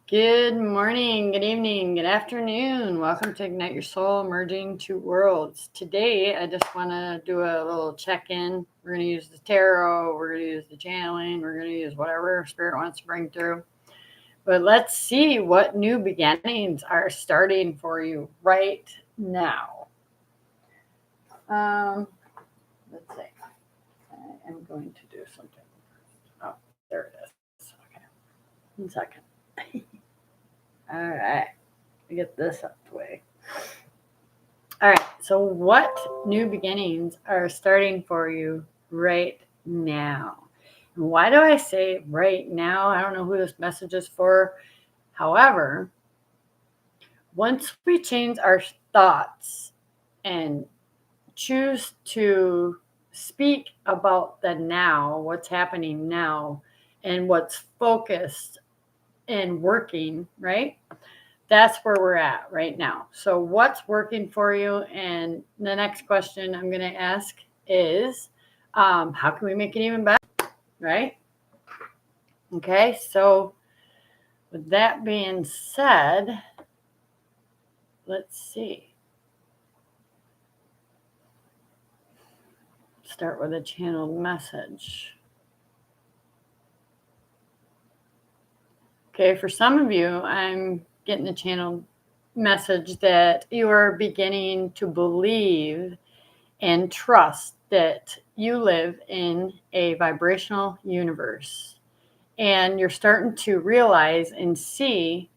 Good morning, good evening, good afternoon. Welcome to Ignite Your Soul, Merging Two Worlds. Today, I just want to do a little check-in. We're going to use the tarot, we're going to use the channeling, we're going to use whatever Spirit wants to bring through. But let's see what new beginnings are starting for you right now. Let's see. I am going to do something. Oh, there it is. Okay. 1 second. All right. Get this out of the way. All right. So, what new beginnings are starting for you right now? And why do I say right now? I don't know who this message is for. However, once we change our thoughts and choose to speak about the now, what's happening now, and what's focused and working, right? That's where we're at right now. So what's working for you? And the next question I'm going to ask is, how can we make it even better? Right? Okay. So with that being said, let's see. Start with a channeled message. Okay. For some of you, I'm getting a channeled message that you are beginning to believe and trust that you live in a vibrational universe, and you're starting to realize and see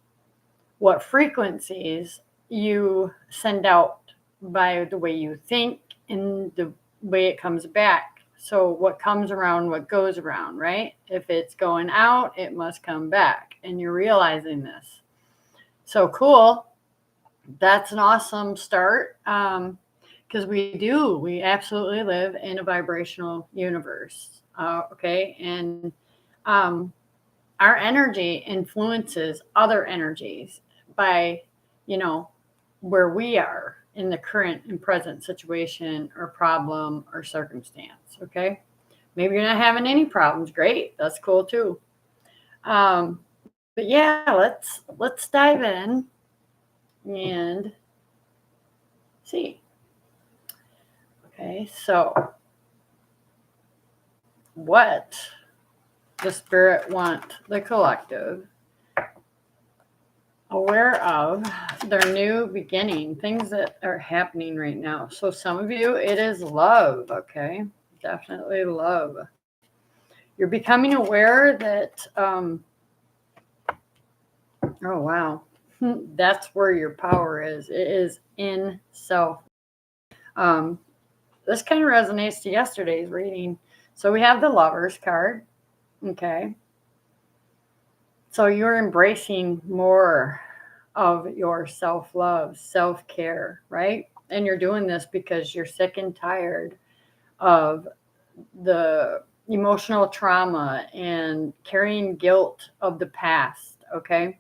what frequencies you send out by the way you think and the way it comes back. So what comes around, what goes around, right? If it's going out, it must come back, and you're realizing this. So cool. That's an awesome start. Because we absolutely live in a vibrational universe. Okay. And our energy influences other energies by, where we are in the current and present situation or problem or circumstance. Okay. Maybe you're not having any problems. Great. That's cool too. But yeah, let's dive in and see. Okay, so what the Spirit want the collective aware of their new beginning, things that are happening right now. So some of you, it is love, okay? Definitely love. You're becoming aware that, oh, wow, that's where your power is. It is in self. This kind of resonates to yesterday's reading. So we have the Lovers card, okay? So you're embracing more of your self-love, self-care, right? And you're doing this because you're sick and tired of the emotional trauma and carrying guilt of the past, okay?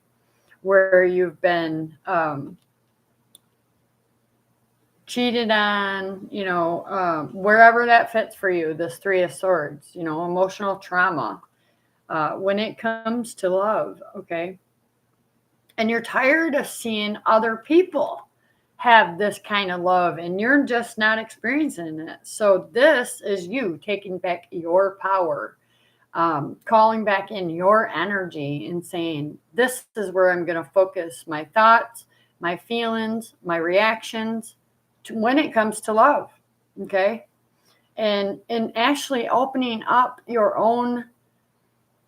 Where you've been cheated on, wherever that fits for you, this Three of Swords, emotional trauma. When it comes to love, okay? And you're tired of seeing other people have this kind of love and you're just not experiencing it. So this is you taking back your power, calling back in your energy and saying, this is where I'm going to focus my thoughts, my feelings, my reactions when it comes to love. Okay. And actually opening up your own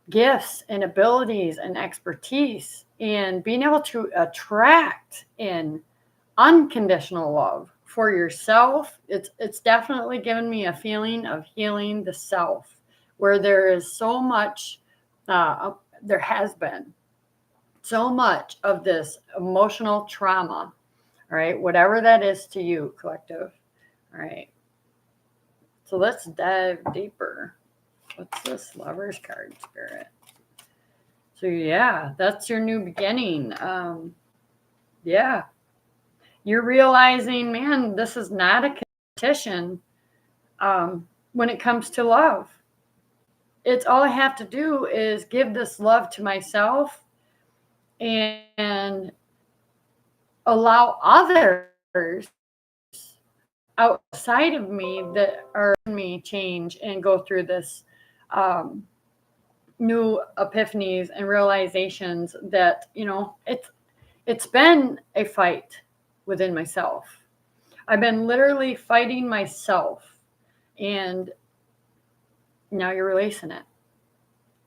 gifts and abilities and expertise and being able to attract in unconditional love for yourself. It's definitely given me a feeling of healing the self, where there is so much, there has been so much of this emotional trauma, all right, whatever that is to you, collective. All right, so let's dive deeper. What's this Lover's card, Spirit? So yeah, that's your new beginning. Yeah, you're realizing, man, this is not a competition when it comes to love. It's all I have to do is give this love to myself and allow others outside of me that are in me change and go through this um, new epiphanies and realizations that it's been a fight within myself. I've been literally fighting myself, and now you're releasing it,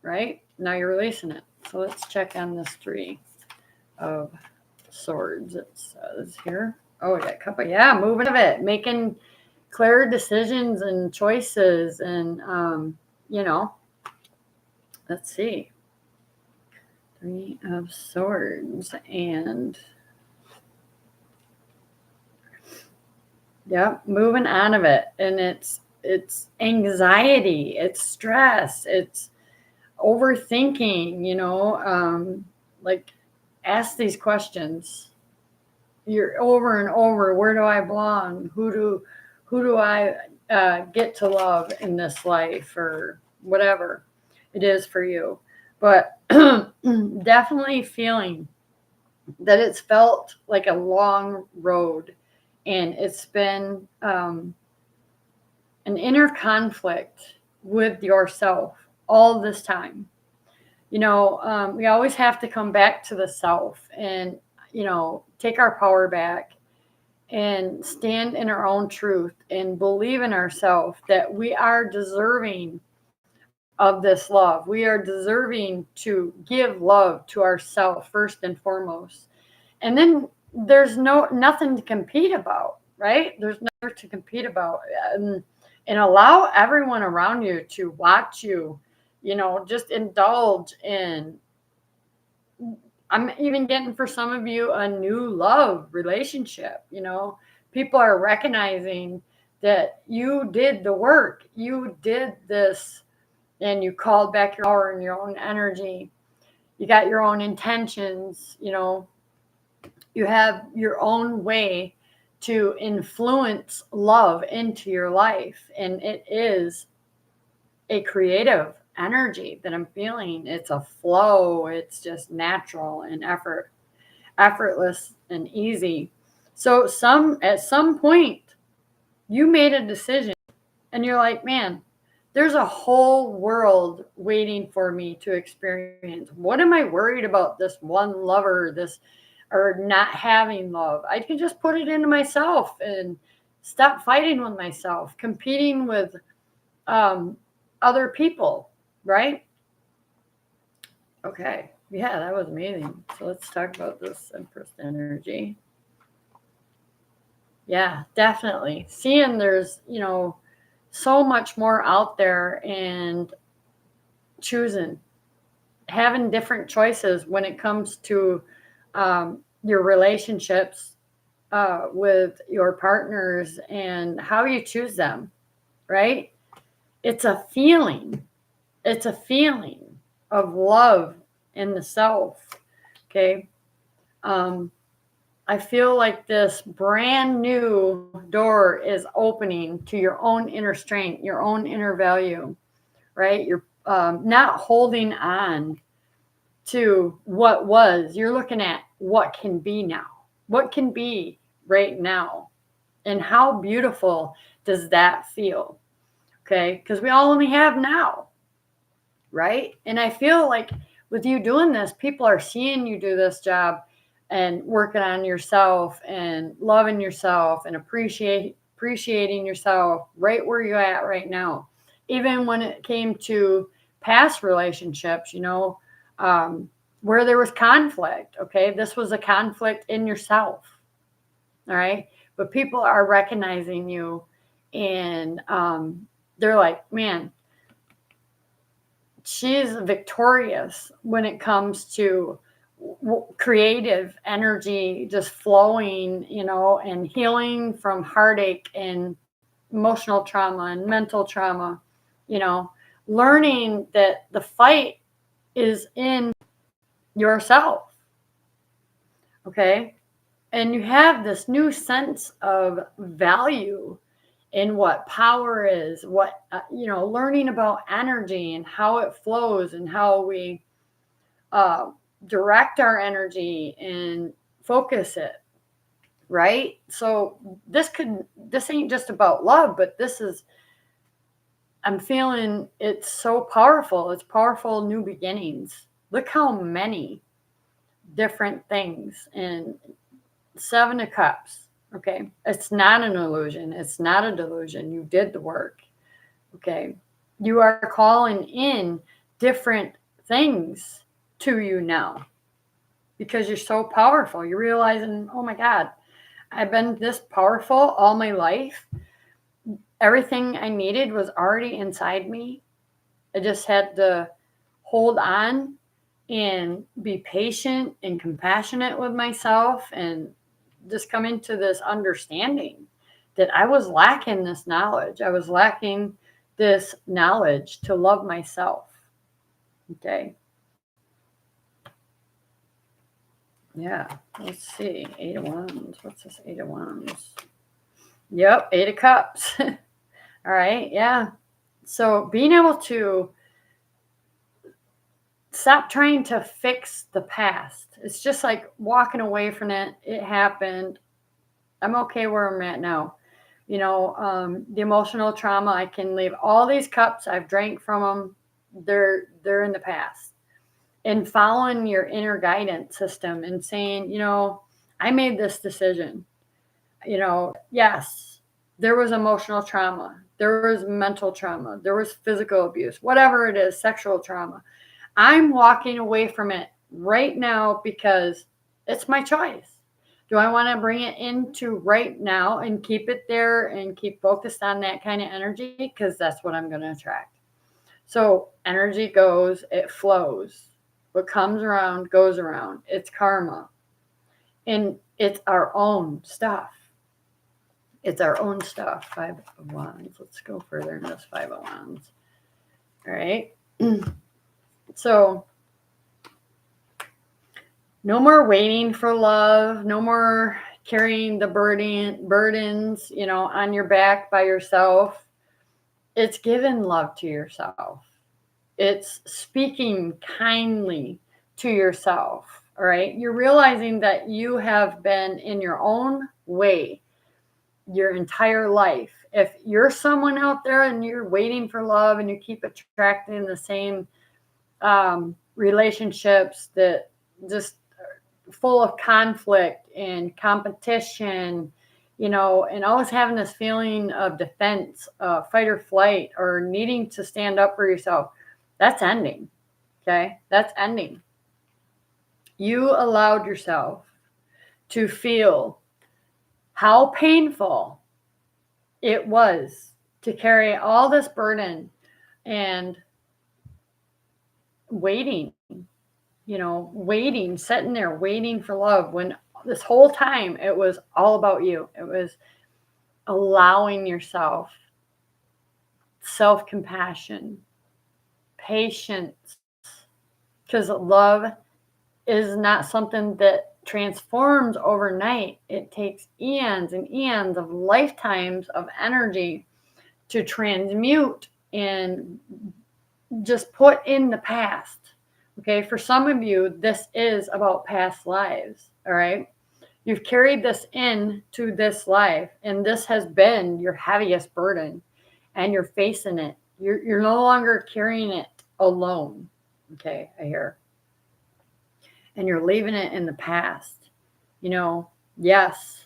right? Now you're releasing it. So let's check on this three of swords. It says here. Oh, yeah, couple. Yeah, moving of it, making clear decisions and choices, and let's see. Three of swords, and yeah, moving out of it, and it's anxiety, it's stress, it's overthinking. Like, ask these questions. You're over and over. Where do I belong? Who do I get to love in this life, or whatever it is for you? But definitely feeling that it's felt like a long road, and it's been an inner conflict with yourself all this time. We always have to come back to the self, and take our power back and stand in our own truth and believe in ourselves that we are deserving of this love. We are deserving to give love to ourselves first and foremost. And then there's nothing to compete about, right? There's nothing to compete about. And allow everyone around you to watch you, just indulge in. I'm even getting, for some of you, a new love relationship. People are recognizing that you did the work, you did this, and you called back your power and your own energy. You got your own intentions. You have your own way to influence love into your life, and it is a creative energy that I'm feeling. It's a flow. It's just natural and effortless and easy. So at some point you made a decision, and you're like, man, there's a whole world waiting for me to experience. What am I worried about this one lover, or not having love? I can just put it into myself and stop fighting with myself, competing with other people, right? Okay. Yeah, that was amazing. So let's talk about this Empress energy. Yeah, definitely. Seeing there's, so much more out there, and choosing, having different choices when it comes to your relationships with your partners and how you choose them, right? It's a feeling. It's a feeling of love in the self. Okay. I feel like this brand new door is opening to your own inner strength, your own inner value, right? You're not holding on to what was. You're looking at what can be now, what can be right now, and how beautiful does that feel? Okay. Because we all only have now, right? And I feel like with you doing this, people are seeing you do this job and working on yourself and loving yourself and appreciating yourself right where you're at right now. Even when it came to past relationships, where there was conflict. Okay, this was a conflict in yourself. All right, but people are recognizing you, and they're like, man, she's victorious when it comes to creative energy just flowing, and healing from heartache and emotional trauma and mental trauma, learning that the fight is in yourself. Okay. And you have this new sense of value in what power is, what, learning about energy and how it flows, and how we direct our energy and focus it, right? So this ain't just about love, but I'm feeling it's so powerful. It's powerful new beginnings. Look how many different things. And Seven of Cups, okay? It's not an illusion. It's not a delusion. You did the work, okay? You are calling in different things to you now because you're so powerful. You're realizing, oh my God, I've been this powerful all my life. Everything I needed was already inside me. I just had to hold on and be patient and compassionate with myself and just come into this understanding that I was lacking this knowledge. I was lacking this knowledge to love myself. Okay. Yeah. Let's see. Eight of Wands. What's this? Eight of Wands. Yep. Eight of Cups. All right. Yeah. So being able to stop trying to fix the past. It's just like walking away from it. It happened. I'm okay where I'm at now. The emotional trauma, I can leave all these cups. I've drank from them. They're in the past. And following your inner guidance system and saying, I made this decision. Yes, there was emotional trauma. There was mental trauma. There was physical abuse, whatever it is, sexual trauma. I'm walking away from it right now because it's my choice. Do I want to bring it into right now and keep it there and keep focused on that kind of energy? Because that's what I'm going to attract. So energy goes, it flows. What comes around goes around. It's karma. And it's our own stuff. It's our own stuff. Five of Wands. Let's go further in this Five of Wands. All right. So no more waiting for love. No more carrying the burdens, on your back by yourself. It's giving love to yourself. It's speaking kindly to yourself. All right. You're realizing that you have been in your own way your entire life. If you're someone out there and you're waiting for love and you keep attracting the same relationships that just full of conflict and competition, and always having this feeling of defense, fight or flight, or needing to stand up for yourself, that's ending. Okay. That's ending. You allowed yourself to feel how painful it was to carry all this burden and waiting, sitting there waiting for love when this whole time it was all about you. It was allowing yourself self-compassion, patience, because love is not something that transforms overnight. It takes eons and eons of lifetimes of energy to transmute and just put in the past. Okay, for some of you, this is about past lives. All right, you've carried this into this life, and this has been your heaviest burden, and you're facing it. You're no longer carrying it alone. Okay, I hear. And you're leaving it in the past. Yes,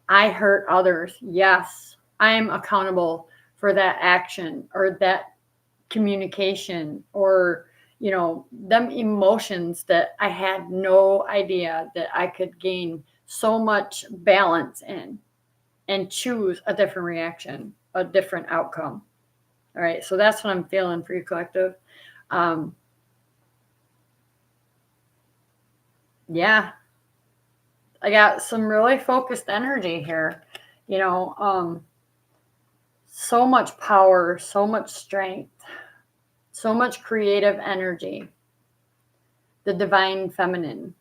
I hurt others. Yes, I'm accountable for that action or that communication or, them emotions that I had no idea that I could gain so much balance in and choose a different reaction, a different outcome. All right. So that's what I'm feeling for you, collective. Yeah, I got some really focused energy here, so much power, so much strength, so much creative energy. The divine feminine,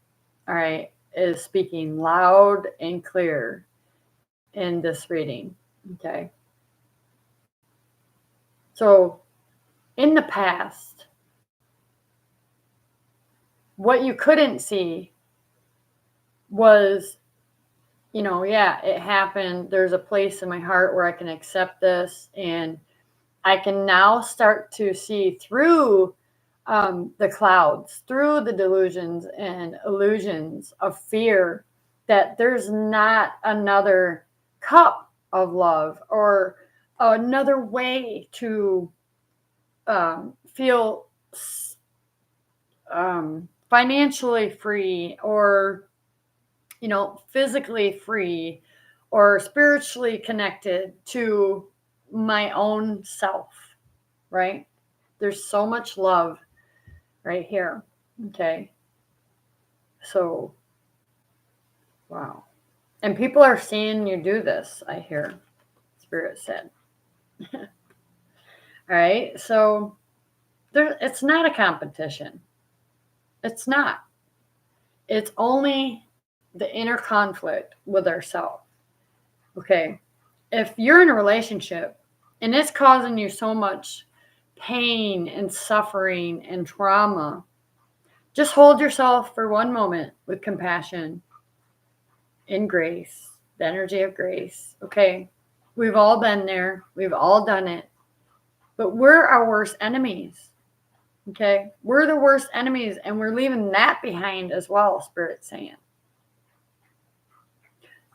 all right, is speaking loud and clear in this reading. Okay. So in the past, What you couldn't see was, yeah, it happened. There's a place in my heart where I can accept this, and I can now start to see through the clouds, through the delusions and illusions of fear, that there's not another cup of love or another way to feel financially free, or physically free, or spiritually connected to my own self, right? There's so much love right here. Okay. So, wow. And people are seeing you do this, I hear, Spirit said. All right. So, it's not a competition. It's not. It's only the inner conflict with ourselves. Okay. If you're in a relationship and it's causing you so much pain and suffering and trauma, just hold yourself for one moment with compassion and grace, the energy of grace. Okay. We've all been there. We've all done it. But we're our worst enemies. Okay. We're the worst enemies, and we're leaving that behind as well, Spirit's saying.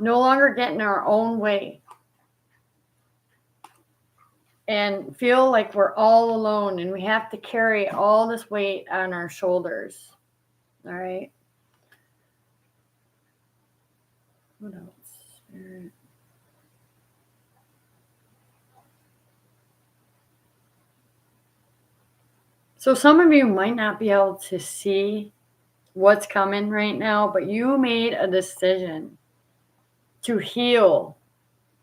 No longer getting our own way and feel like we're all alone and we have to carry all this weight on our shoulders. All right. What else? Spirit. So some of you might not be able to see what's coming right now, but you made a decision to heal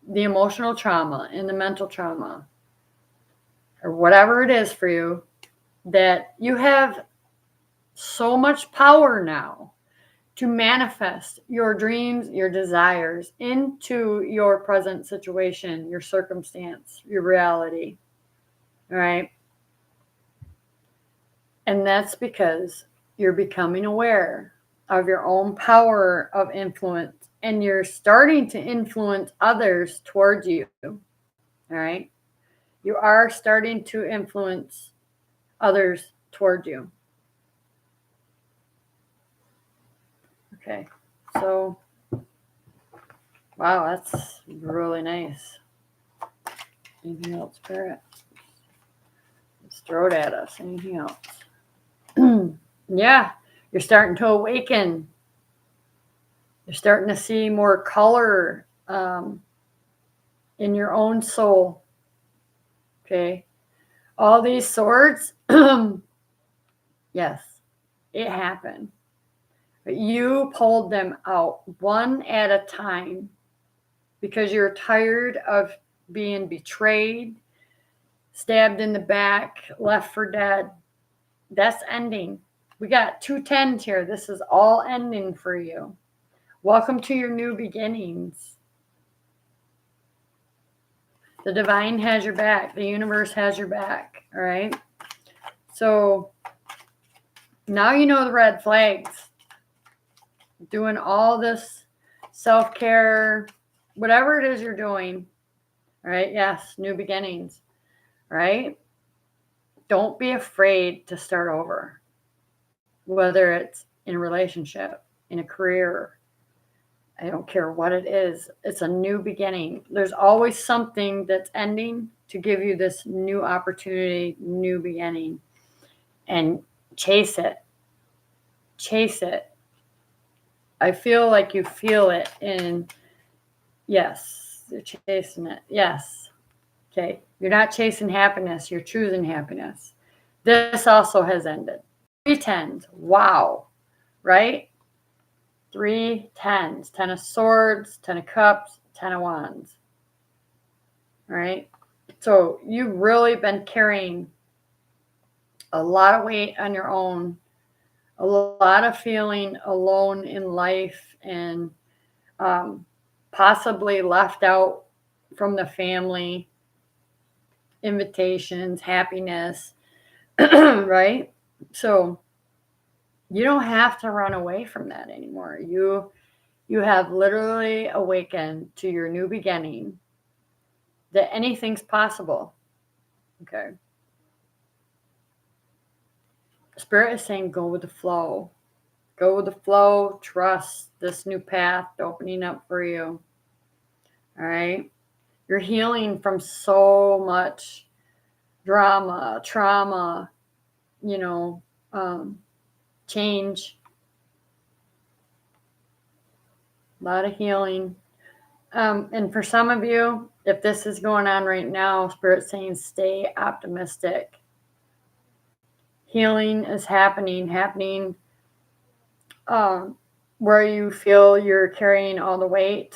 the emotional trauma and the mental trauma, or whatever it is for you, that you have so much power now to manifest your dreams, your desires into your present situation, your circumstance, your reality. All right. And that's because you're becoming aware of your own power of influence, and you're starting to influence others towards you. All right. You are starting to influence others toward you. Okay. So, wow, that's really nice. Anything else, Spirit? Let's throw it at us. Anything else? Yeah, you're starting to awaken. You're starting to see more color in your own soul. Okay. All these swords, yes, it happened. But you pulled them out one at a time because you're tired of being betrayed, stabbed in the back, left for dead. That's ending. We got 2 10s here. This is all ending for you. Welcome to your new beginnings. The divine has your back. The universe has your back. All right. So now you know the red flags. Doing all this self-care, whatever it is you're doing. All right. Yes. New beginnings. Right. Don't be afraid to start over, whether it's in a relationship, in a career. I don't care what it is. It's a new beginning. There's always something that's ending to give you this new opportunity, new beginning. And chase it. Chase it. I feel like you feel it. And yes, you're chasing it. Yes. Okay. You're not chasing happiness. You're choosing happiness. This also has ended. 3 10s. Wow. Right? 3 10s. 10 of swords, 10 of cups, 10 of wands. All right. So you've really been carrying a lot of weight on your own, a lot of feeling alone in life, and possibly left out from the family, invitations, happiness, right? So You don't have to run away from that anymore. You have literally awakened to your new beginning, that anything's possible. Okay. Spirit is saying go with the flow. Go with the flow. Trust this new path opening up for you. All right. You're healing from so much drama, trauma, you know, change. A lot of healing. And for some of you, if this is going on right now, Spirit's saying stay optimistic. Healing is happening where you feel you're carrying all the weight,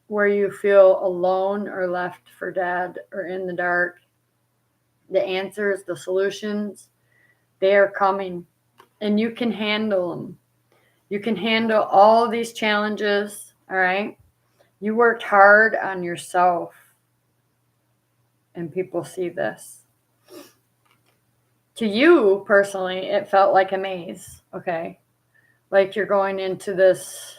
where you feel alone or left for dead or in the dark. The answers, the solutions, they are coming, and you can handle them. You can handle all of these challenges, all right? You worked hard on yourself, and people see this. To you personally, it felt like a maze, okay? Like you're going into this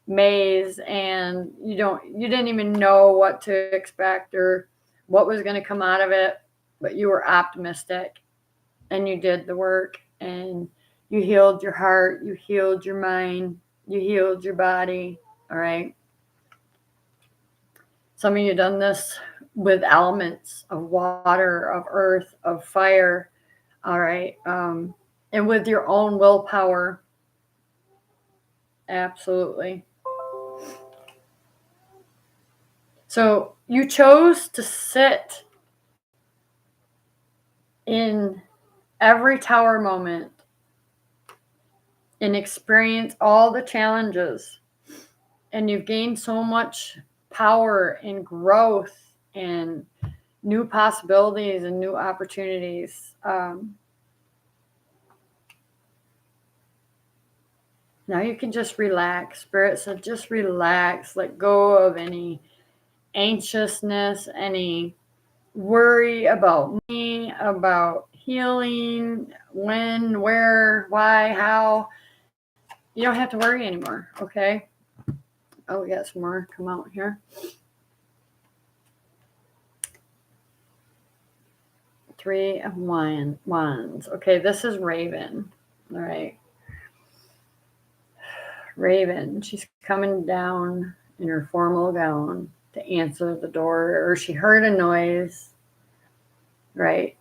maze and you didn't even know what to expect or what was going to come out of it, but you were optimistic and you did the work and you healed your heart, you healed your mind, you healed your body, all right? Some of you done this with elements of water, of earth, of fire, all right? And with your own willpower. Absolutely. So you chose to sit in every tower moment and experience all the challenges. And you've gained so much power and growth and new possibilities and new opportunities. Now you can just relax. Spirit said, just relax. Let go of any anxiousness, any worry about me, about healing, when, where, why, how. You don't have to worry anymore, okay? Oh, we got some more come out here. 3 of Wands. Okay, this is Raven. All right. Raven, she's coming down in her formal gown to answer the door, or she heard a noise, right?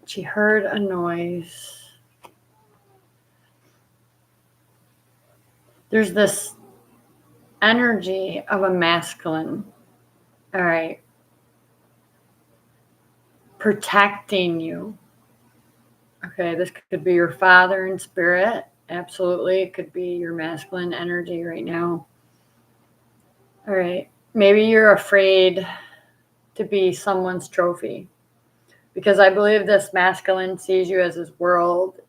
She heard a noise. There's this energy of a masculine, all right, protecting you. Okay, this could be your father in spirit. Absolutely. It could be your masculine energy right now. All right. Maybe you're afraid to be someone's trophy because I believe this masculine sees you as his world.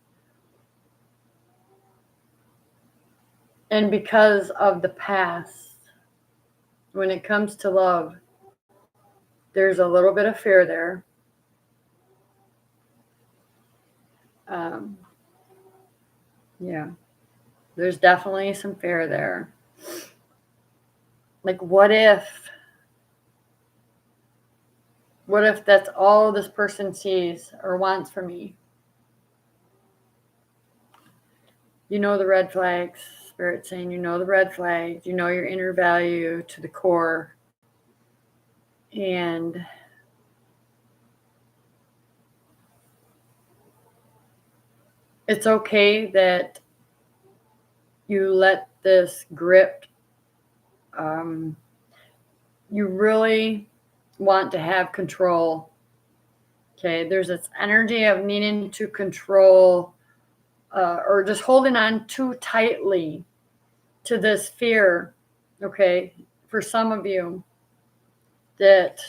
And because of the past, when it comes to love, there's a little bit of fear there. Yeah, there's definitely some fear there. Like, what if that's all this person sees or wants from me? You know the red flags, Spirit saying you know the red flags, you know your inner value to the core. And it's okay that you let this grip. You really want to have control. Okay, there's this energy of needing to control or just holding on too tightly to this fear. Okay, for some of you, that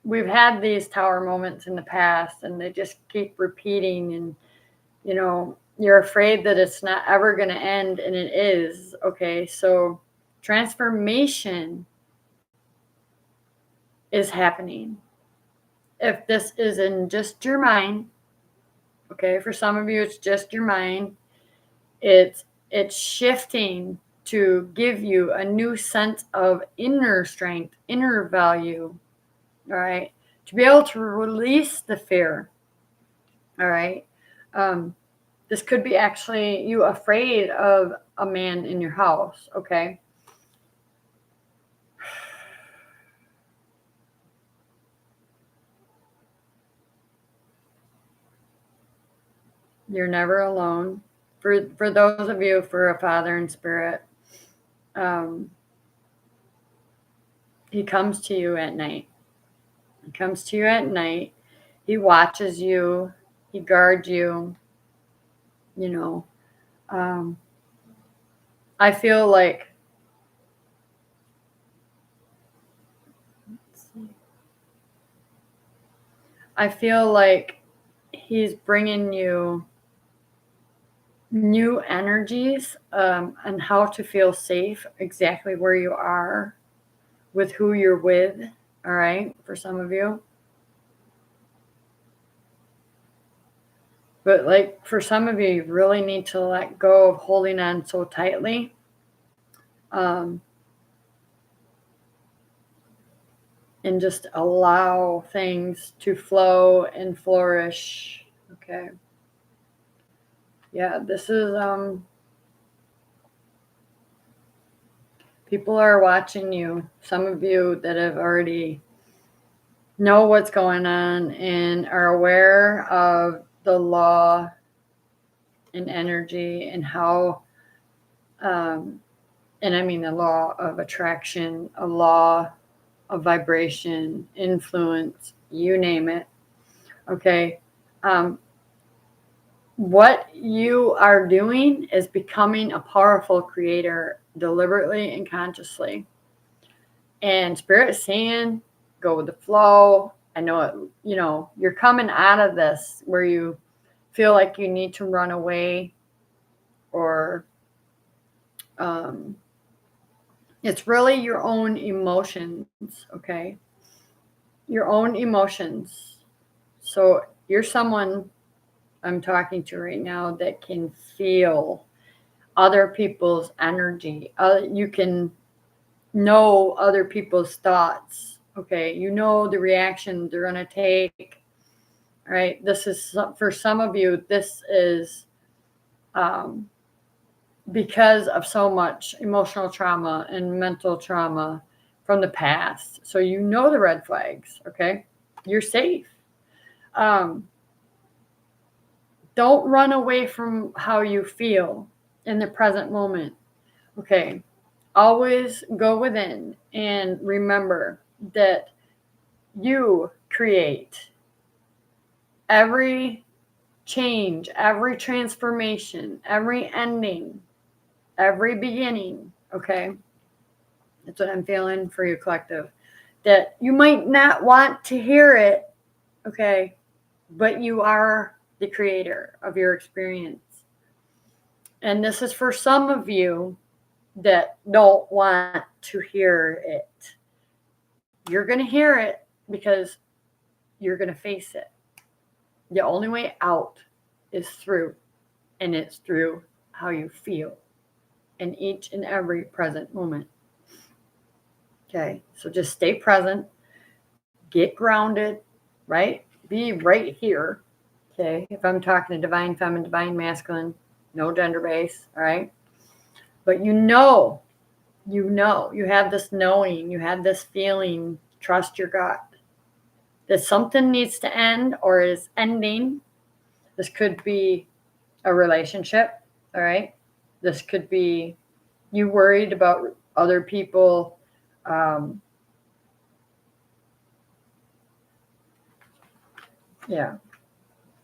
we've had these tower moments in the past and they just keep repeating, and you know you're afraid that it's not ever going to end, and it is. Okay, so transformation is happening. If this is in just your mind, okay, for some of you, it's just your mind. It's shifting to give you a new sense of inner strength, inner value, all right, to be able to release the fear, all right. This could be actually you afraid of a man in your house, okay. You're never alone. For those of you, for a father in spirit, he comes to you at night. He comes to you at night. He watches you. He guards you. You know, I feel like he's bringing you new energies and how to feel safe exactly where you are with who you're with. All right, for some of you. But like for some of you, you really need to let go of holding on so tightly. And just allow things to flow and flourish. Okay. Yeah, this is people are watching you. Some of you that have already know what's going on and are aware of the law and energy and how and I mean the law of attraction, a law of vibration, influence, you name it. Okay. What you are doing is becoming a powerful creator deliberately and consciously. And Spirit is saying, go with the flow. I know it, you're coming out of this where you feel like you need to run away or it's really your own emotions, okay? Your own emotions. So you're someone I'm talking to right now that can feel other people's energy. You can know other people's thoughts. Okay, you know the reaction they're going to take. All right, this is for some of you. This is because of so much emotional trauma and mental trauma from the past. So you know the red flags. Okay, you're safe. Don't run away from how you feel in the present moment. Okay, always go within and remember that you create every change, every transformation, every ending, every beginning. Okay, that's what I'm feeling for you, collective. That you might not want to hear it, okay, but you are the creator of your experience. And this is for some of you that don't want to hear it. You're going to hear it because you're going to face it. The only way out is through, and it's through how you feel in each and every present moment. Okay, so just stay present, get grounded, right? Be right here. Okay, if I'm talking to divine feminine, divine masculine, no gender base, all right? But you have this knowing, you have this feeling, trust your gut, that something needs to end or is ending. This could be a relationship, all right? This could be you worried about other people.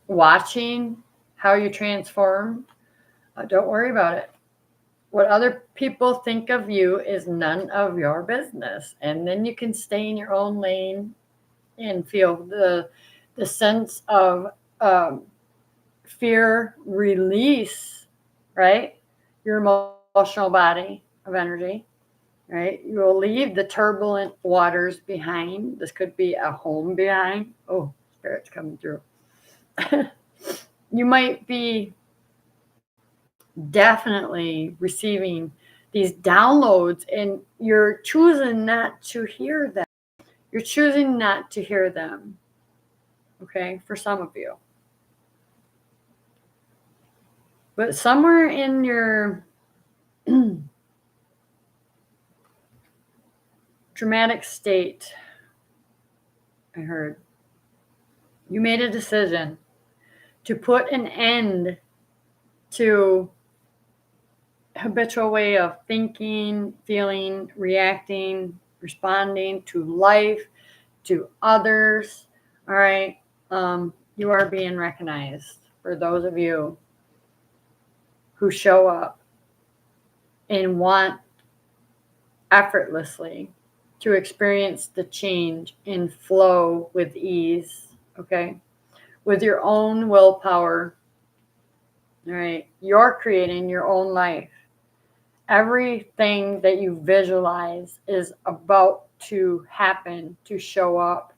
Watching how you transform. Don't worry about it. What other people think of you is none of your business. And then you can stay in your own lane and feel the sense of fear release, right? Your emotional body of energy. right? You will leave the turbulent waters behind. This could be a home behind. Oh, Spirit's coming through. You might be definitely receiving these downloads, and you're choosing not to hear them. You're choosing not to hear them, okay, for some of you. But somewhere in your dramatic state, I heard, you made a decision to put an end to habitual way of thinking, feeling, reacting, responding to life, to others. All right. You are being recognized for those of you who show up and want effortlessly to experience the change and flow with ease. Okay. With your own willpower. All right. You're creating your own life. Everything that you visualize is about to happen, to show up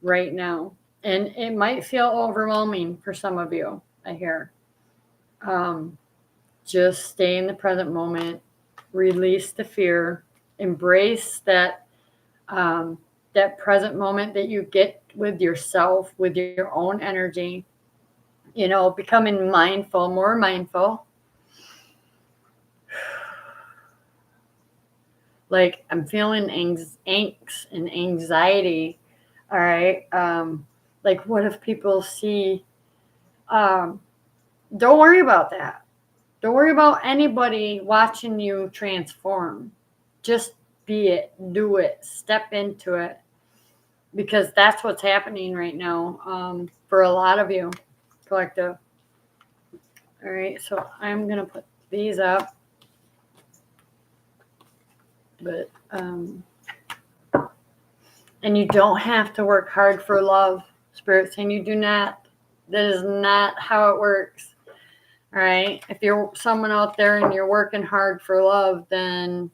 right now. And it might feel overwhelming for some of you, I hear. Just stay in the present moment, release the fear, embrace that that present moment that you get with yourself, with your own energy, becoming mindful, more mindful. Like I'm feeling angst and anxiety. All right. Like what if people see? Don't worry about that. Don't worry about anybody watching you transform. Just be it, do it, step into it, because that's what's happening right now for a lot of you, collective. All right. So I'm gonna put these up, but and you don't have to work hard for love, Spirit saying you do not. That is not how it works. All right. If you're someone out there and you're working hard for love, then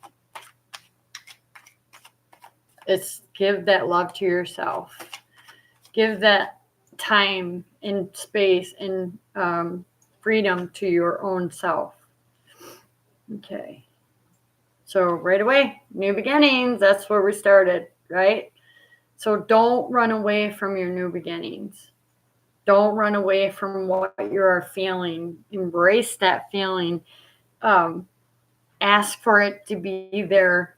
it's give that love to yourself. Give that time and space and freedom to your own self. Okay. So right away, new beginnings. That's where we started, right? So don't run away from your new beginnings. Don't run away from what you are feeling. Embrace that feeling. Ask for it to be there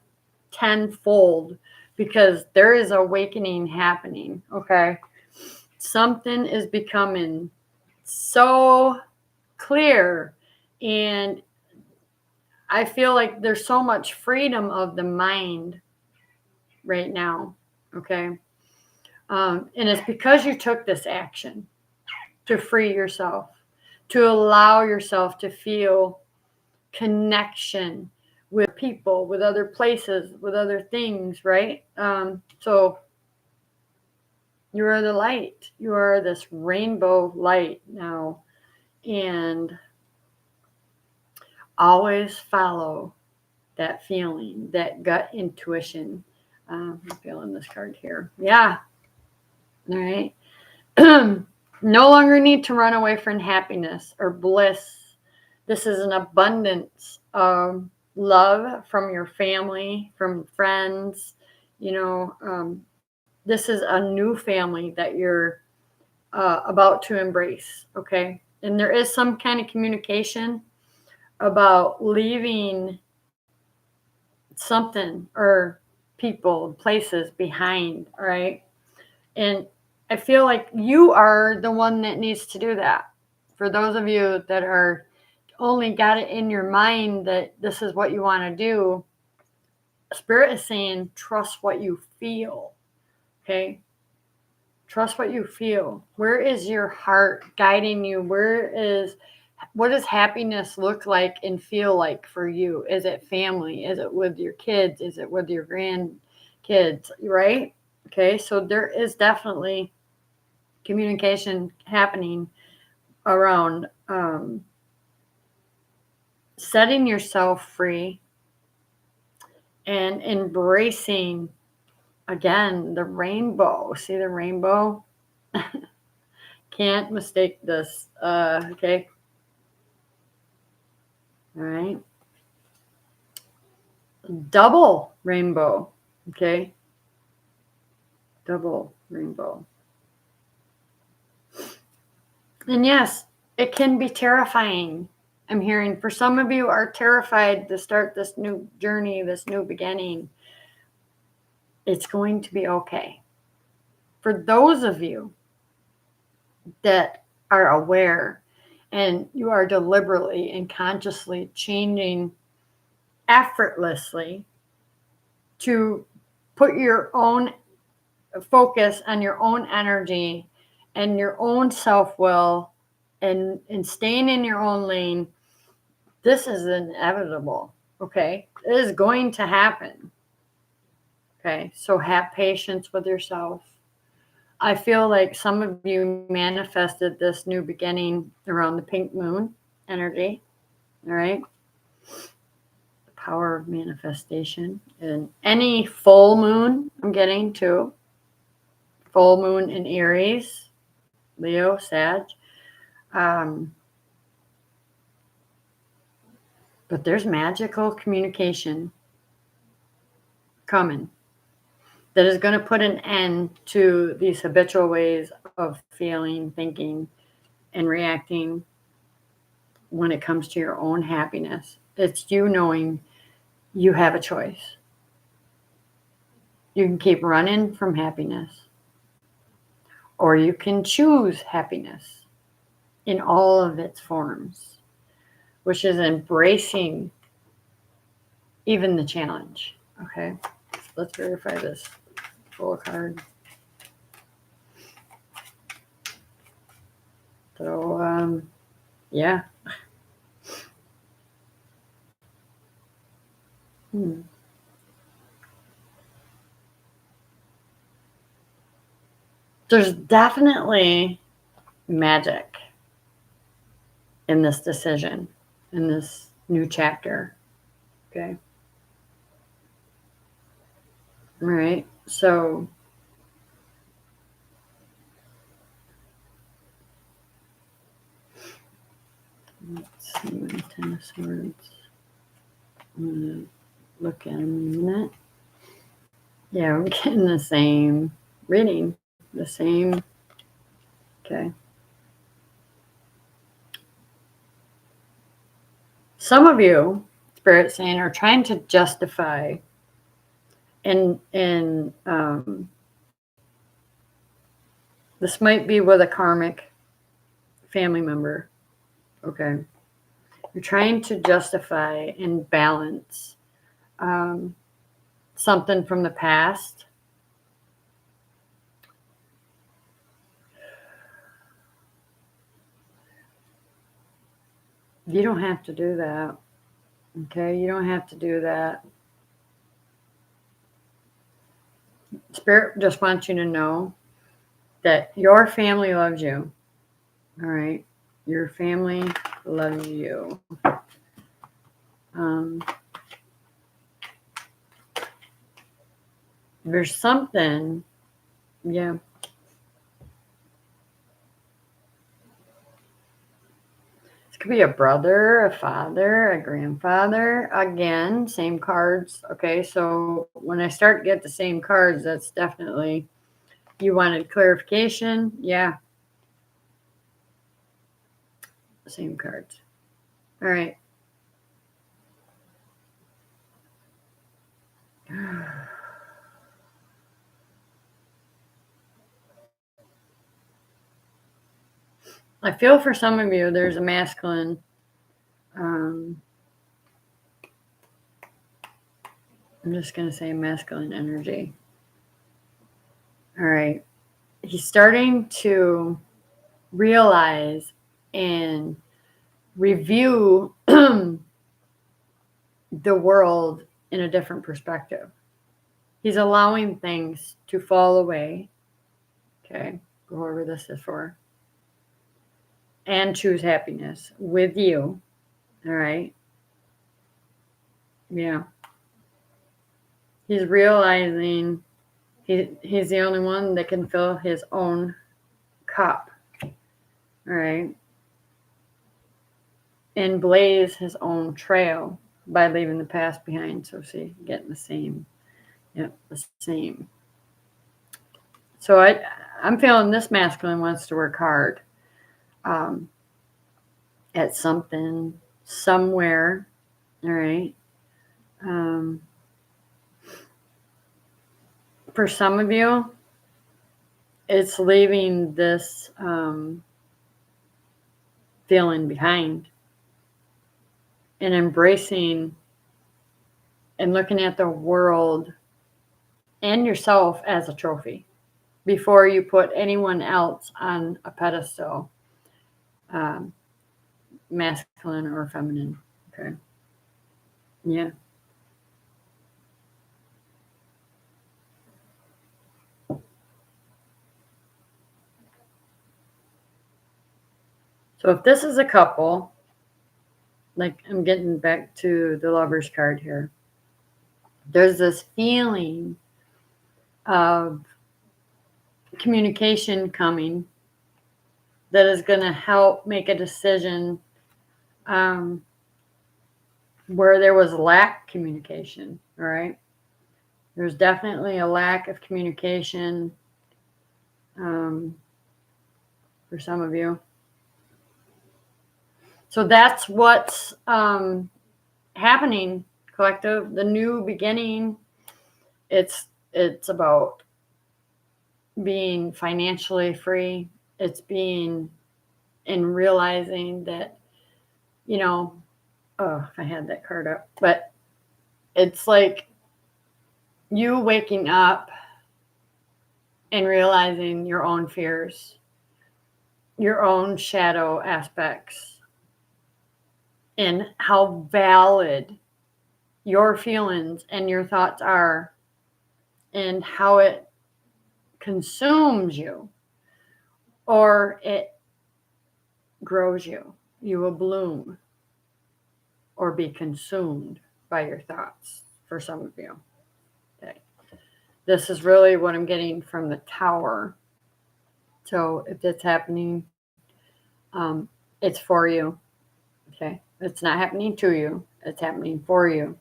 tenfold, because there is awakening happening. Okay. Something is becoming so clear, and I feel like there's so much freedom of the mind right now. Okay. And it's because you took this action to free yourself, to allow yourself to feel connection with people, with other places, with other things, right? So you are the light. You are this rainbow light now. And always follow that feeling, that gut intuition. I'm feeling this card here. Yeah. All right. No longer need to run away from happiness or bliss. This is an abundance of love from your family, from friends. This is a new family that you're about to embrace. Okay. And there is some kind of communication about leaving something or people, places behind. All right. And I feel like you are the one that needs to do that. For those of you that are only got it in your mind that this is what you want to do, Spirit is saying, trust what you feel. Okay. Trust what you feel. Where is your heart guiding you? What does happiness look like and feel like for you? Is it family? Is it with your kids? Is it with your grandkids? Right? Okay. So there is definitely communication happening around setting yourself free and embracing, again, the rainbow. See the rainbow? Can't mistake this. Okay. All right. Double rainbow. Okay. Double rainbow. And yes, it can be terrifying. I'm hearing for some of you are terrified to start this new journey, this new beginning. It's going to be okay. For those of you that are aware and you are deliberately and consciously changing effortlessly to put your own focus on your own energy and your own self-will and staying in your own lane, this is inevitable. Okay, it is going to happen. Okay, so have patience with yourself. I feel like some of you manifested this new beginning around the pink moon energy. All right, the power of manifestation. And any full moon, I'm getting to full moon in Aries, Leo, Sag. But there's magical communication coming that is going to put an end to these habitual ways of feeling, thinking, and reacting when it comes to your own happiness. It's you knowing you have a choice. You can keep running from happiness, or you can choose happiness in all of its forms, which is embracing even the challenge. Okay, let's verify this full card. So, yeah. There's definitely magic in this decision, in this new chapter. Okay. All right. So, let's see my 10 of Swords. I'm going to look at them in a minute. Yeah, we're getting the same reading. The same. Okay. Some of you, Spirit saying, are trying to justify and this might be with a karmic family member. Okay. You're trying to justify and balance something from the past. You don't have to do that. Okay, you don't have to do that. Spirit just wants you to know that your family loves you. All right, your family loves you. There's something, yeah. This could be a brother, a father, a grandfather. Again, same cards. Okay, so when I start to get the same cards, that's definitely, you wanted clarification. Yeah. Same cards. All right. I feel for some of you, there's a masculine. I'm just going to say masculine energy. All right. He's starting to realize and review the world in a different perspective. He's allowing things to fall away. Okay. Whoever this is for. And choose happiness with you. All right. Yeah. He's realizing he's the only one that can fill his own cup. All right. And blaze his own trail by leaving the past behind. So see, getting the same. Yep, the same. So I'm feeling this masculine wants to work hard at something, somewhere. All right. For some of you, it's leaving this feeling behind and embracing and looking at the world and yourself as a trophy before you put anyone else on a pedestal, masculine or feminine. Okay. Yeah. So if this is a couple, like I'm getting back to the Lover's card here, there's this feeling of communication coming that is going to help make a decision where there was lack communication. All right. There's definitely a lack of communication for some of you. So that's what's happening, collective. The new beginning. It's about being financially free. It's being and realizing that, oh, if I had that card up, but it's like you waking up and realizing your own fears, your own shadow aspects, and how valid your feelings and your thoughts are, and how it consumes you or it grows you. You will bloom or be consumed by your thoughts for some of you. Okay. This is really what I'm getting from the Tower. So if that's happening, it's for you. Okay. It's not happening to you. It's happening for you.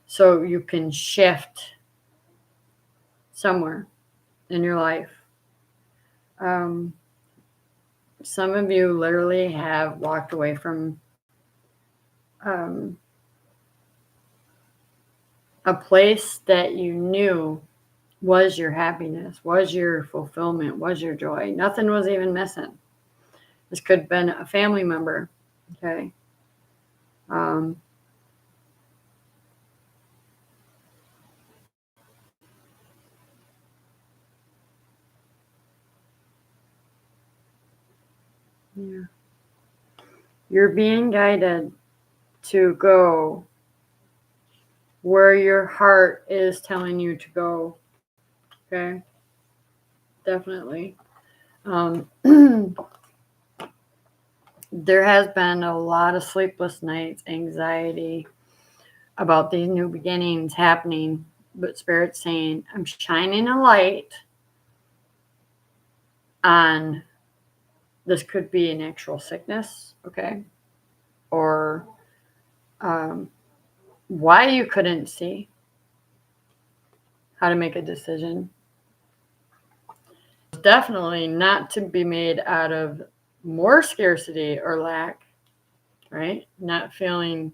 So you can shift somewhere in your life. Some of you literally have walked away from a place that you knew was your happiness, was your fulfillment, was your joy. Nothing was even missing. This could have been a family member. Okay. Yeah. You're being guided to go where your heart is telling you to go. Okay. Definitely. There has been a lot of sleepless nights, anxiety about these new beginnings happening, but Spirit's saying, I'm shining a light on this. Could be an actual sickness, okay? Or why you couldn't see how to make a decision. Definitely not to be made out of more scarcity or lack, right? Not feeling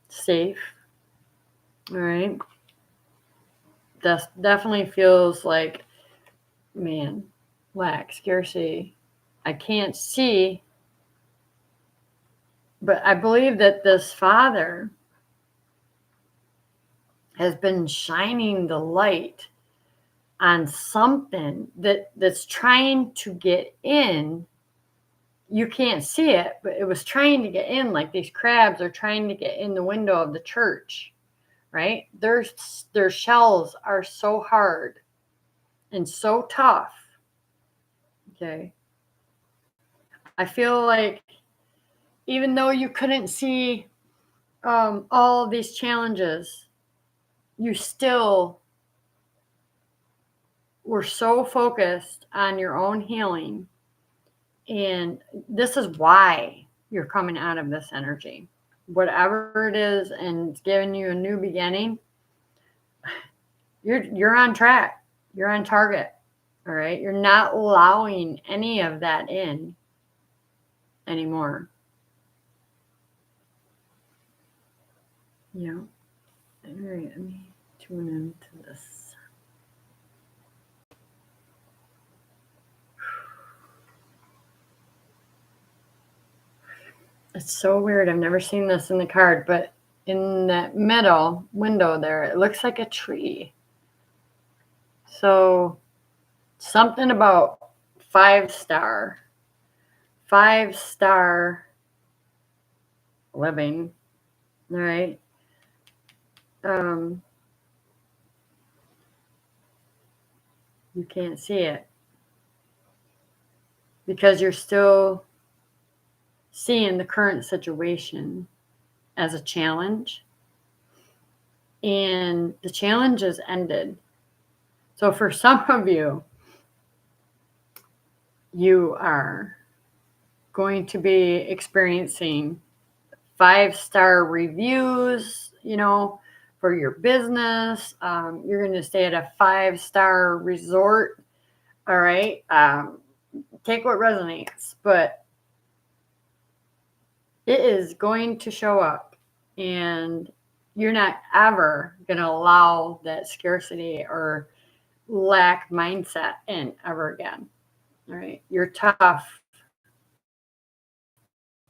safe, all right? That definitely feels like, man, lack, scarcity. I can't see, but I believe that this father has been shining the light on something that's trying to get in. You can't see it, but it was trying to get in, like these crabs are trying to get in the window of the church, right? Their shells are so hard and so tough. Okay. I feel like even though you couldn't see all of these challenges, you still were so focused on your own healing. And this is why you're coming out of this energy. Whatever it is, and it's giving you a new beginning, you're on track. You're on target. All right. You're not allowing any of that in anymore. Yeah. All right. Let me tune into this. It's so weird. I've never seen this in the card, but in that middle window there, it looks like a tree. So something about 5-star living, right? You can't see it because you're still seeing the current situation as a challenge, and the challenge is ended. So for some of you, you are going to be experiencing 5-star reviews, for your business. You're going to stay at a 5-star resort. All right. Take what resonates, but it is going to show up, and you're not ever going to allow that scarcity or lack mindset in ever again. All right. You're tough.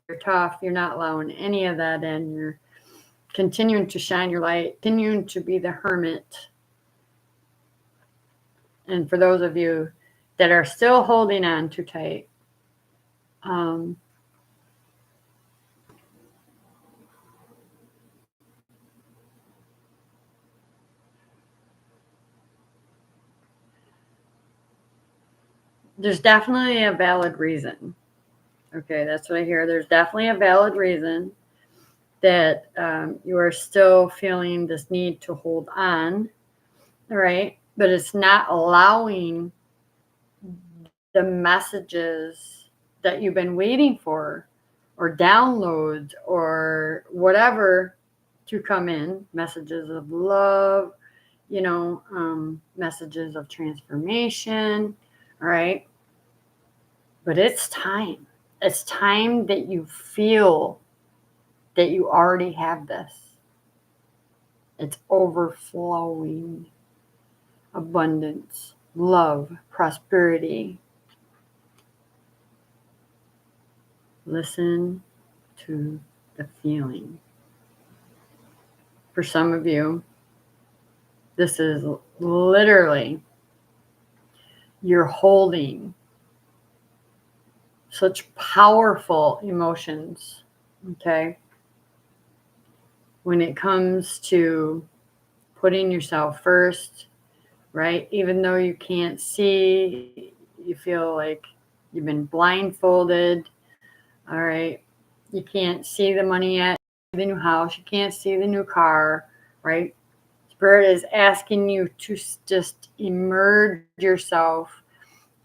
You're not allowing any of that in. You're continuing to shine your light, continuing to be the hermit. And for those of you that are still holding on too tight, there's definitely a valid reason. Okay, that's what I hear. There's definitely a valid reason that you are still feeling this need to hold on, right? But it's not allowing the messages that you've been waiting for, or downloads, or whatever, to come in. Messages of love, messages of transformation, all right? But it's time. It's time that you feel that you already have this. It's overflowing abundance, love, prosperity. Listen to the feeling. For some of you, this is literally, you're holding such powerful emotions, okay? When it comes to putting yourself first, right? Even though you can't see, you feel like you've been blindfolded, all right? You can't see the money yet, the new house, you can't see the new car, right? Spirit is asking you to just immerse yourself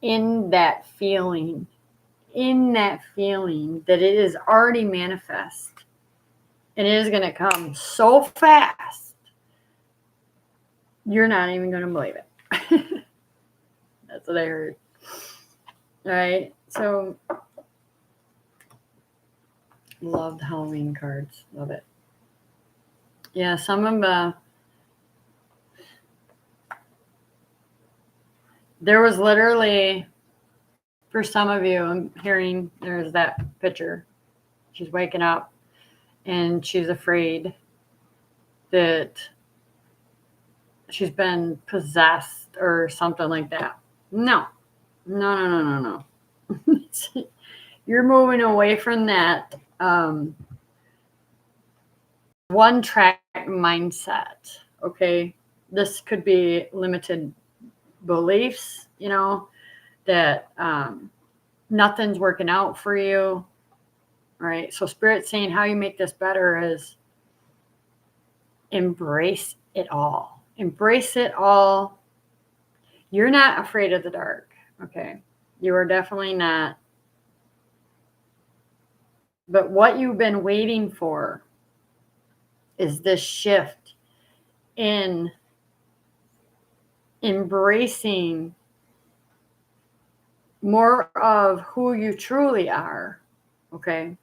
in that feeling that it is already manifest. And it is going to come so fast, you're not even going to believe it. That's what I heard. All right. So, love the Halloween cards. Love it. Yeah, some of there was literally, for some of you, I'm hearing there's that picture. She's waking up and she's afraid that she's been possessed or something like that. No. You're moving away from that one track mindset. Okay. This could be limited beliefs, that nothing's working out for you. All right. So Spirit's saying how you make this better is embrace it all. Embrace it all. You're not afraid of the dark, okay? You are definitely not. But what you've been waiting for is this shift in embracing more of who you truly are, okay?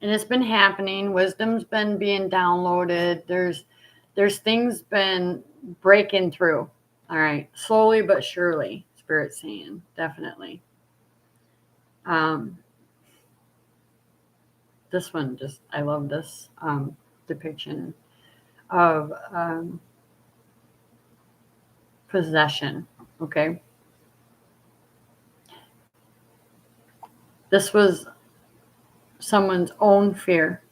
And it's been happening. Wisdom's been being downloaded. There's things been breaking through. All right, slowly but surely, Spirit's saying, definitely. This one, just I love this depiction of possession. Okay, this was someone's own fear,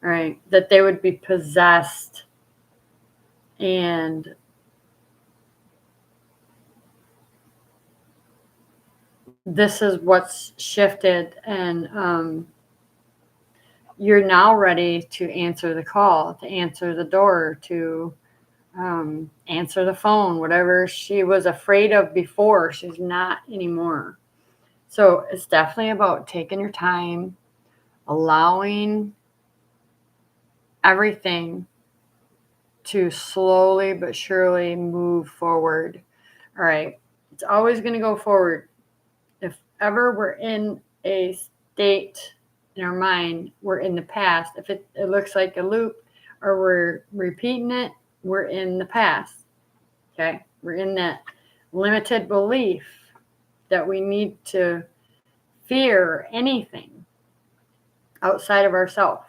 right? That they would be possessed, and this is what's shifted, and you're now ready to answer the call, to answer the door, to answer the phone. Whatever she was afraid of before, she's not anymore. So it's definitely about taking your time, allowing everything to slowly but surely move forward. All right. It's always going to go forward. If ever we're in a state in our mind, we're in the past. If it looks like a loop or we're repeating it, we're in the past. Okay. We're in that limited belief that we need to fear anything outside of ourselves.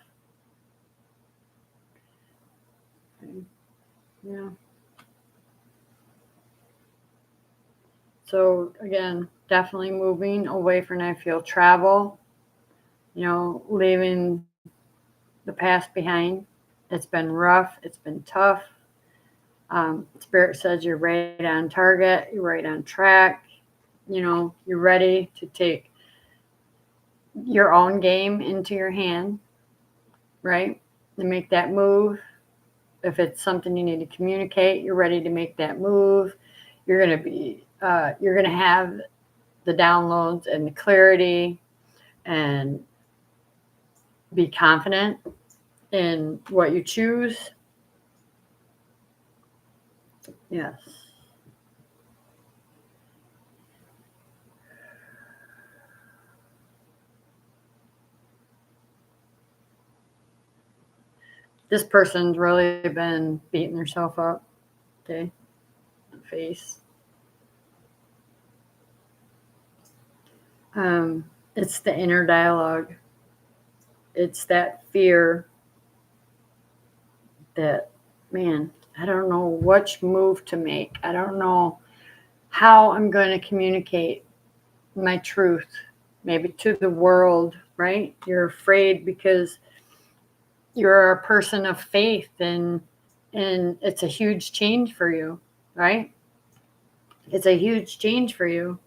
Yeah. So again, definitely moving away from, I feel, travel, leaving the past behind. It's been rough. It's been tough. Spirit says you're right on target. You're right on track. You're ready to take your own game into your hand, right? And make that move. If it's something you need to communicate, you're ready to make that move. You're going to have the downloads and the clarity and be confident in what you choose. Yes. This person's really been beating themselves up. Okay. Face. It's the inner dialogue. It's that fear that, man, I don't know which move to make. I don't know how I'm going to communicate my truth, maybe to the world, right? You're afraid because you're a person of faith, and it's a huge change for you, right? It's a huge change for you.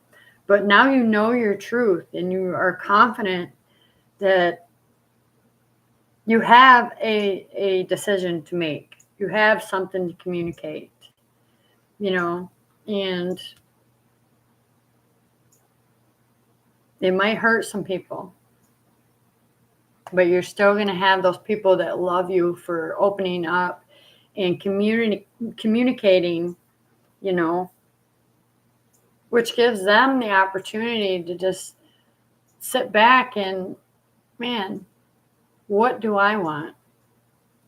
But now you know your truth and you are confident that you have a decision to make. You have something to communicate, and it might hurt some people, but you're still going to have those people that love you for opening up and communicating, which gives them the opportunity to just sit back and, man, what do I want?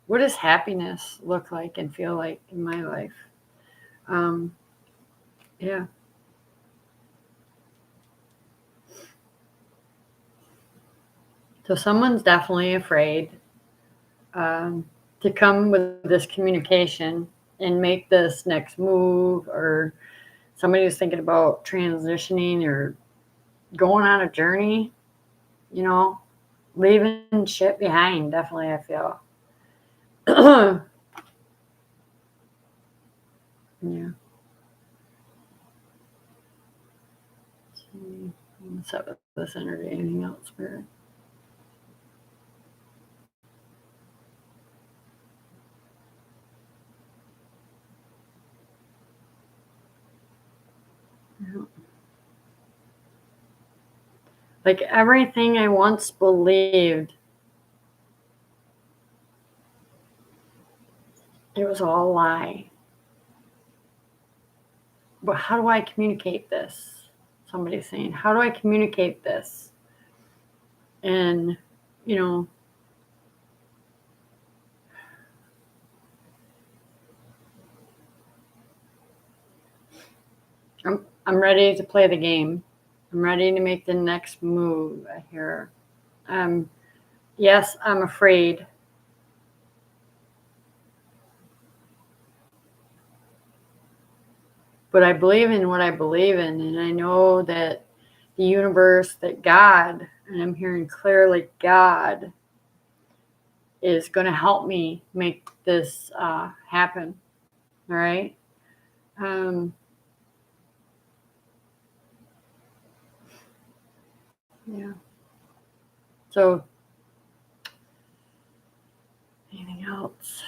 What does happiness look like and feel like in my life? Yeah. So someone's definitely afraid to come with this communication and make this next move, or somebody who's thinking about transitioning or going on a journey, leaving shit behind. Definitely, I feel. Yeah. What's up with this energy? Anything else, Spirit? Like everything I once believed, it was all a lie. But how do I communicate this? Somebody's saying, how do I communicate this? And, you know, I'm ready to play the game. I'm ready to make the next move here. Yes, I'm afraid. But I believe in what I believe in, and I know that the universe, that God, and I'm hearing clearly God is going to help me make this happen. All right. Um, yeah. So, anything else?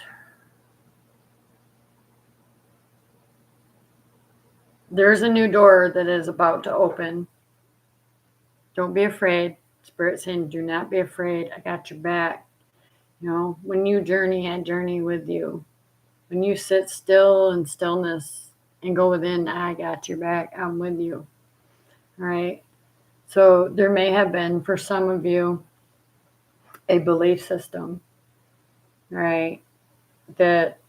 There's a new door that is about to open. Don't be afraid. Spirit saying, do not be afraid. I got your back. You know, when you journey, I journey with you. When you sit still in stillness and go within, I got your back. I'm with you. All right. So there may have been, for some of you, a belief system, right, that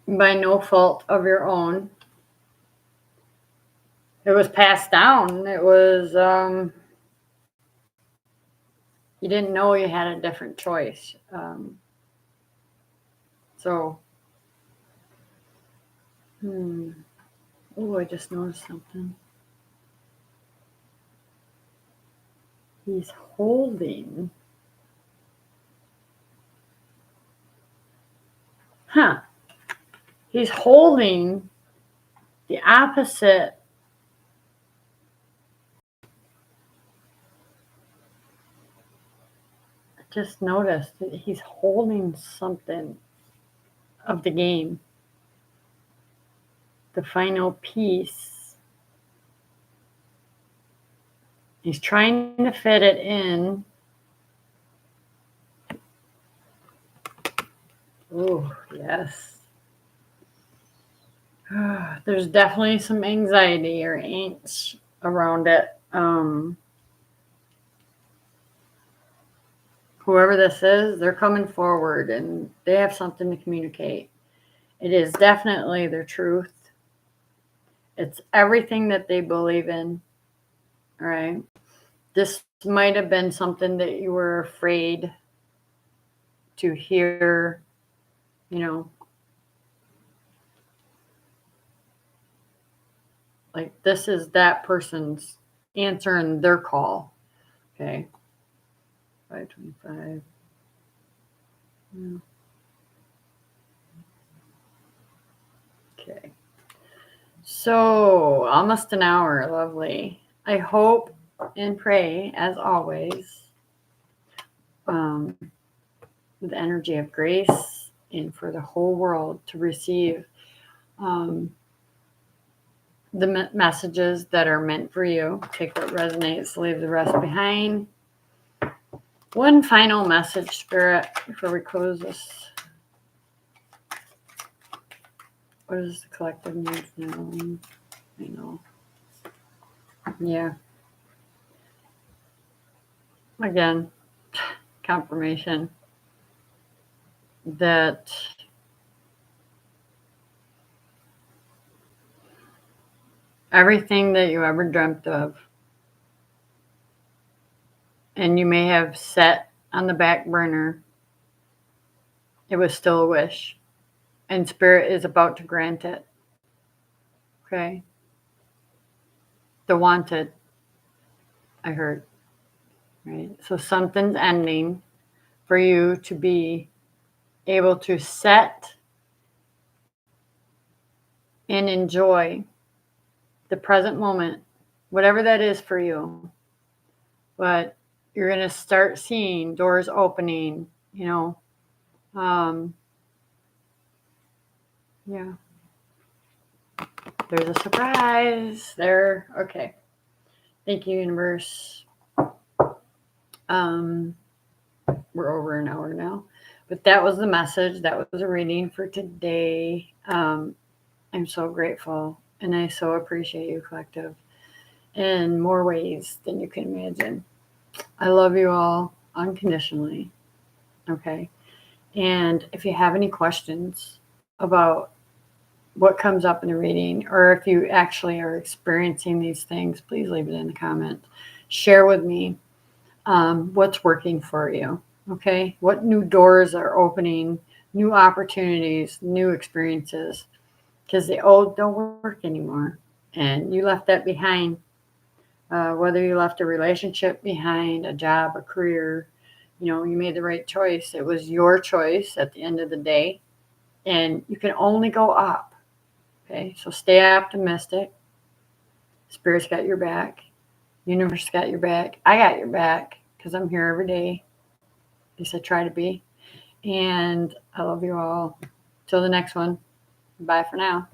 by no fault of your own, it was passed down. It was, you didn't know you had a different choice. So, oh, I just noticed something. He's holding. Huh. He's holding the opposite. I just noticed that he's holding something of the game. The final piece. He's trying to fit it in. Oh, yes. There's definitely some anxiety or angst around it. Whoever this is, they're coming forward and they have something to communicate. It is definitely their truth. It's everything that they believe in. All right. This might have been something that you were afraid to hear, you know, like this is that person's answering their call. Okay. 525. Yeah. Okay. So almost an hour. Lovely. I hope and pray, as always, with the energy of grace and for the whole world to receive the messages that are meant for you. Take what resonates, leave the rest behind. One final message, Spirit, before we close this. What is the collective need now? I know. Yeah. Again, confirmation that everything that you ever dreamt of and you may have set on the back burner, it was still a wish. And Spirit is about to grant it. Okay? The wanted, I heard. Right? So something's ending for you to be able to set and enjoy the present moment, whatever that is for you. But you're going to start seeing doors opening, Yeah. There's a surprise there. Okay. Thank you, universe. We're over an hour now, but that was the message. That was a reading for today. I'm so grateful, and I so appreciate you, collective, in more ways than you can imagine. I love you all unconditionally. Okay. And if you have any questions about what comes up in the reading, or if you actually are experiencing these things, please leave it in the comments. Share with me what's working for you. Okay. What new doors are opening, new opportunities, new experiences, because the old don't work anymore. And you left that behind. Whether you left a relationship behind, a job, a career, you made the right choice. It was your choice at the end of the day. And you can only go up. Okay. So stay optimistic. Spirit's got your back. Universe got your back. I got your back because I'm here every day. At least I try to be. And I love you all. Till the next one. Bye for now.